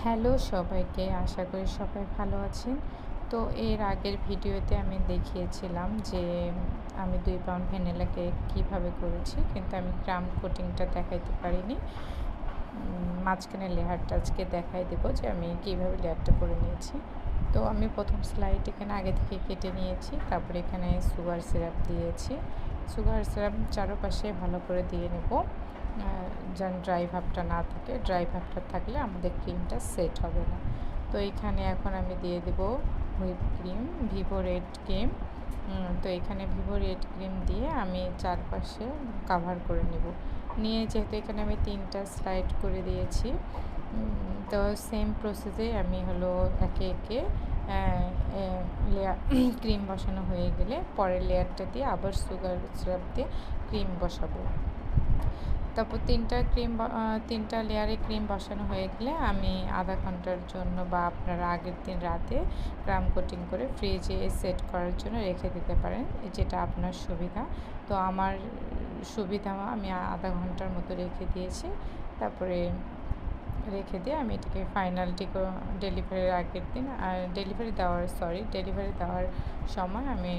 Hello সবাইকে, আশা করি সবাই ভালো আছেন। তো এর আগের ভিডিওতে আমি দেখিয়েছিলাম যে আমি 2 পাউন্ড ভ্যানিলা কেক কীভাবে করেছি, কিন্তু আমি ক্রাম্ব কোটিংটা দেখাইতে পারিনি। মাঝখানে লেয়ারটা আজকে দেখাই দেবো যে আমি কীভাবে লেয়ারটা করে নিয়েছি। তো আমি প্রথম স্লাইড এখানে আগে থেকে কেটে নিয়েছি, তারপরে এখানে সুগার সিরাপ দিয়েছি। সুগার সিরাপ চারপাশে ভালো করে দিয়ে নেব, যেন ড্রাই ভাবটা না থাকে। ড্রাই ভাবটা থাকলে আমাদের ক্রিমটা সেট হবে না। তো এখানে এখন আমি দিয়ে দেব whip cream, Vivo red cream. তো এখানে ভিভো রেড ক্রিম দিয়ে আমি চারপাশে কাভার করে নেব। নিয়ে যেহেতু এখানে আমি 3টা স্লাইড করে দিয়েছি, তো সেম প্রসেসে আমি একে একে লেয়ার ক্রিম বসানো হয়ে গেলে পরের লেয়ারটা দিয়ে আবার সুগার সিরাপ দিয়ে ক্রিম বসাবো। তারপর 3টা লেয়ারে ক্রিম বসানো হয়ে গেলে আমি আধা ঘন্টার জন্য বা আপনারা আগের দিন রাতে ক্রাম কোটিং করে ফ্রিজে সেট করার জন্য রেখে দিতে পারেন, যেটা আপনার সুবিধা। তো আমার সুবিধা আমি আধা ঘন্টার মতো রেখে দিয়েছি। তারপরে রেখে দিয়ে আমি এটাকে ডেলিভারির আগের দিন ডেলিভারি দেওয়ার সময় আমি